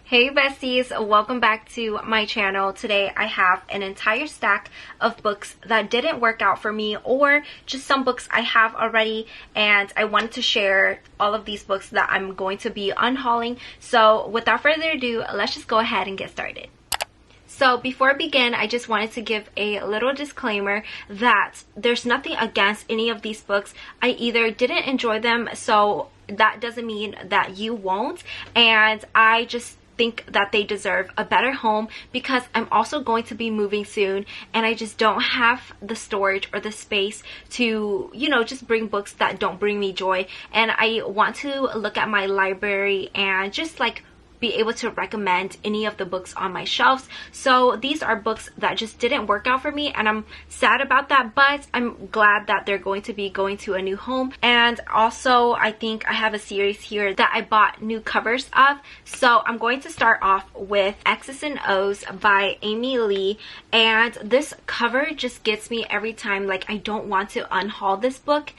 Hey besties, welcome back to my channel. Today I have an entire stack of books that didn't work out for me, or just some books I have already, and I wanted to share all of these books that I'm going to be unhauling. So without further ado, let's just go ahead and get started. So before I begin, I just wanted to give a little disclaimer that there's nothing against any of these books. I either didn't enjoy them, so that doesn't mean that you won't, and I just think that they deserve a better home because I'm also going to be moving soon, and I just don't have the storage or the space to, you know, just bring books that don't bring me joy. And I want to look at my library and just like be able to recommend any of the books on my shelves. So these are books that just didn't work out for me, and I'm sad about that, but I'm glad that they're going to be going to a new home. And also I think I have a series here that I bought new covers of. So I'm going to start off with X's and O's by Amy Lee, and this cover just gets me every time. Like, I don't want to unhaul this book.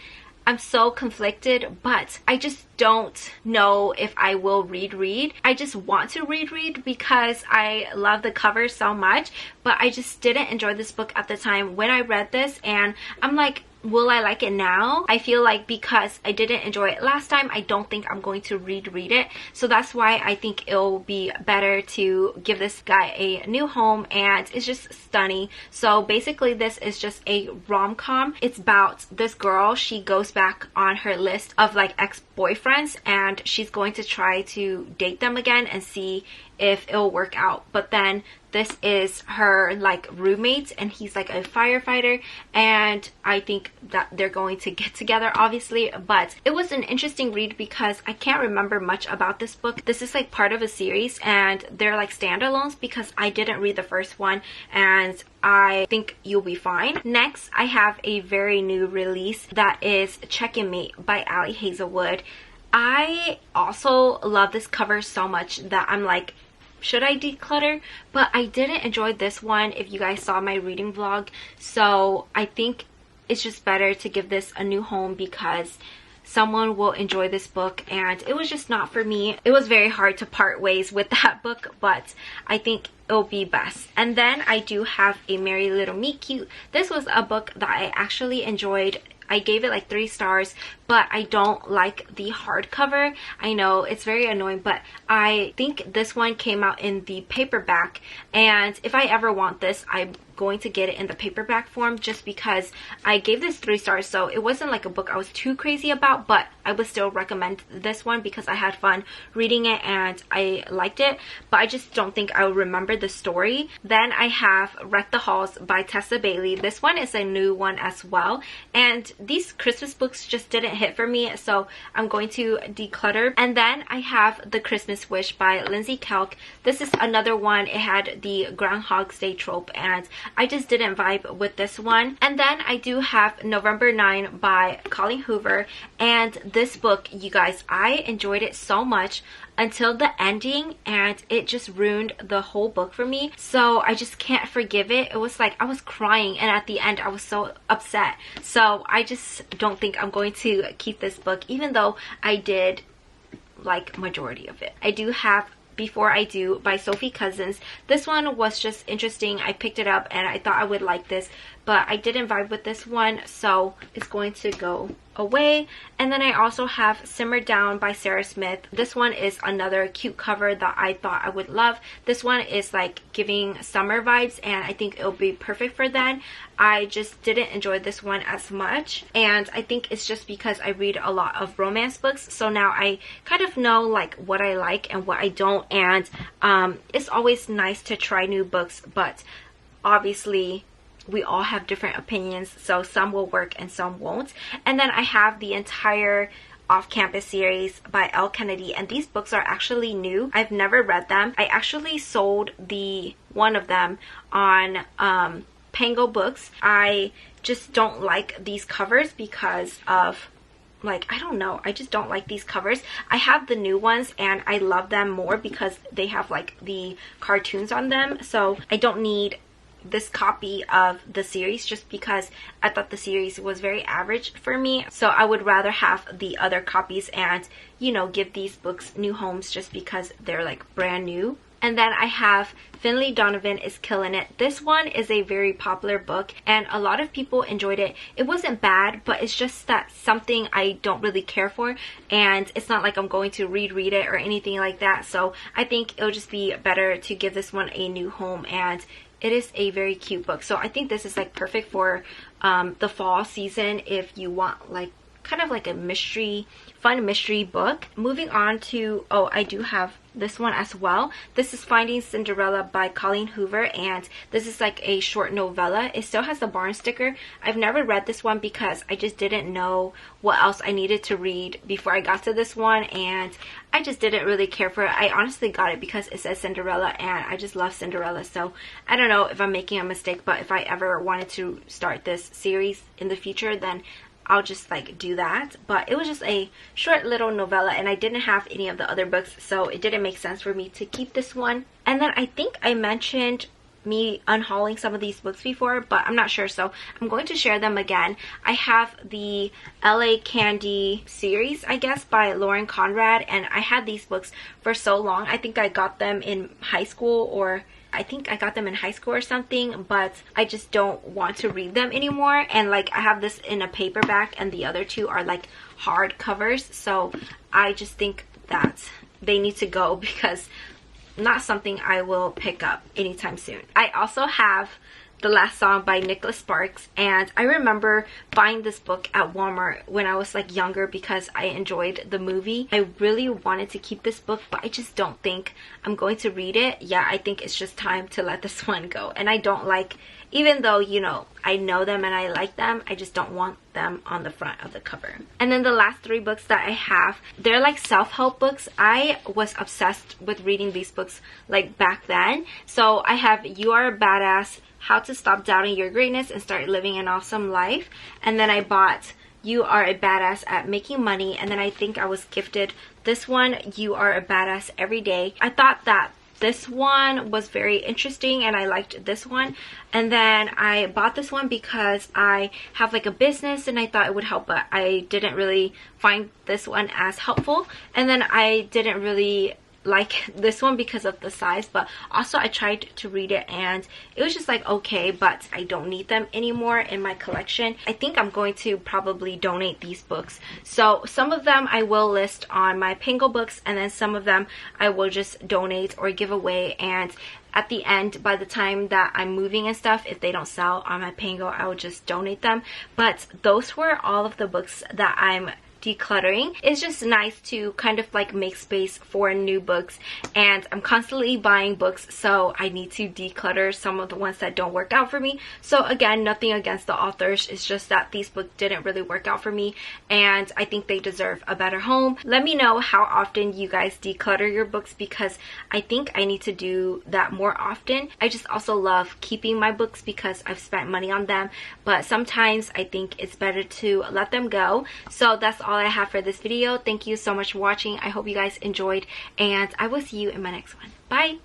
I'm so conflicted, but I just don't know if I will read. I just want to read because I love the cover so much, but I just didn't enjoy this book at the time when I read this, and I'm like, will I like it now? I feel like because I didn't enjoy it last time, I don't think I'm going to read it. So that's why I think it'll be better to give this guy a new home, and it's just stunning. So basically this is just a rom-com. It's about this girl. She goes back on her list of like ex-boyfriends, and she's going to try to date them again and see if it'll work out. But then this is her like roommate, and he's like a firefighter, and I think that they're going to get together, obviously. But it was an interesting read because I can't remember much about this book. This is like part of a series, and they're like standalones because I didn't read the first one, and I think you'll be fine. Next, I have a very new release that is Check and Mate by Ali Hazelwood. I also love this cover so much that I'm like, should I declutter? But I didn't enjoy this one if you guys saw my reading vlog, so I think it's just better to give this a new home because someone will enjoy this book, and it was just not for me. It was very hard to part ways with that book, but I think it'll be best. And then I do have a Merry Little Meet Cute. This was a book that I actually enjoyed. I gave it like 3 stars, but I don't like the hardcover. I know it's very annoying, but I think this one came out in the paperback, and if I ever want this, I'm going to get it in the paperback form just because I gave this 3 stars. So it wasn't like a book I was too crazy about, but I would still recommend this one because I had fun reading it and I liked it, but I just don't think I will remember the story. Then I have Wreck the Halls by Tessa Bailey. This one is a new one as well, and these Christmas books just didn't hit for me, so I'm going to declutter. And then I have The Christmas Wish by Lindsay Kelk. This is another one. It had the Groundhog's Day trope, and I just didn't vibe with this one. And then I do have November 9 by Colleen Hoover, and this book, you guys, I enjoyed it so much until the ending, and it just ruined the whole book for me. So I just can't forgive it. It was like I was crying, and at the end I was so upset. So I just don't think I'm going to keep this book, even though I did like majority of it. I do have Before I Do by Sophie Cousins. This one was just interesting. I picked it up and I thought I would like this, but I didn't vibe with this one, so it's going to go away. And then I also have Simmer Down by Sarah Smith. This one is another cute cover that I thought I would love. This one is like giving summer vibes, and I think it'll be perfect for that. I just didn't enjoy this one as much, and I think it's just because I read a lot of romance books, so now I kind of know like what I like and what I don't. And it's always nice to try new books, but obviously we all have different opinions, so some will work and some won't. And then I have the entire Off-Campus series by Elle Kennedy, and these books are actually new. I've never read them. I actually sold one of them on Pango Books. I just don't like these covers because of, like, I don't know, I just don't like these covers. I have the new ones and I love them more because they have like the cartoons on them, so I don't need this copy of the series just because I thought the series was very average for me. So I would rather have the other copies and, you know, give these books new homes just because they're like brand new. And then I have Finley Donovan is Killing It. This one is a very popular book and a lot of people enjoyed it. It wasn't bad, but it's just that something I don't really care for, and it's not like I'm going to reread it or anything like that. So I think it'll just be better to give this one a new home, and it is a very cute book. So I think this is like perfect for the fall season if you want like kind of like a mystery, fun mystery book. Moving on to, oh, I do have this one as well. This is Finding Cinderella by Colleen Hoover, and this is like a short novella. It still has the barn sticker. I've never read this one because I just didn't know what else I needed to read before I got to this one, and I just didn't really care for it. I honestly got it because it says Cinderella and I just love Cinderella. So I don't know if I'm making a mistake, but if I ever wanted to start this series in the future, then I'll just like do that. But it was just a short little novella and I didn't have any of the other books, so it didn't make sense for me to keep this one. And then I think I mentioned me unhauling some of these books before, but I'm not sure, so I'm going to share them again. I have the LA Candy series, I guess, by Lauren Conrad, and I had these books for so long. I think I got them in high school, or I think I got them in high school or something, but I just don't want to read them anymore. And like I have this in a paperback and the other two are like hard covers, so I just think that they need to go because not something I will pick up anytime soon. I also have The Last Song by Nicholas Sparks, and I remember buying this book at Walmart when I was like younger because I enjoyed the movie. I really wanted to keep this book, but I just don't think I'm going to read it. Yeah, I think it's just time to let this one go. And I don't like, even though, you know, I know them and I like them, I just don't want them on the front of the cover. And then the last three books that I have, they're like self-help books. I was obsessed with reading these books like back then. So I have You Are a Badass, How to Stop Doubting Your Greatness and Start Living an Awesome Life. And then I bought You Are a Badass at Making Money. And then I think I was gifted this one, You Are a Badass Every Day. I thought that this one was very interesting and I liked this one, and then I bought this one because I have like a business and I thought it would help, but I didn't really find this one as helpful. And then I didn't really like this one because of the size, but also I tried to read it and it was just like okay, but I don't need them anymore in my collection. I think I'm going to probably donate these books, so some of them I will list on my Pango Books and then some of them I will just donate or give away, and at the end, by the time that I'm moving and stuff, if they don't sell on my Pango, I will just donate them. But those were all of the books that I'm decluttering. It's just nice to kind of like make space for new books, and I'm constantly buying books, so I need to declutter some of the ones that don't work out for me. So again, nothing against the authors, it's just that these books didn't really work out for me and I think they deserve a better home. Let me know how often you guys declutter your books because I think I need to do that more often. I just also love keeping my books because I've spent money on them, but sometimes I think it's better to let them go. So that's all I have for this video. Thank you so much for watching. I hope you guys enjoyed, and I will see you in my next one. Bye!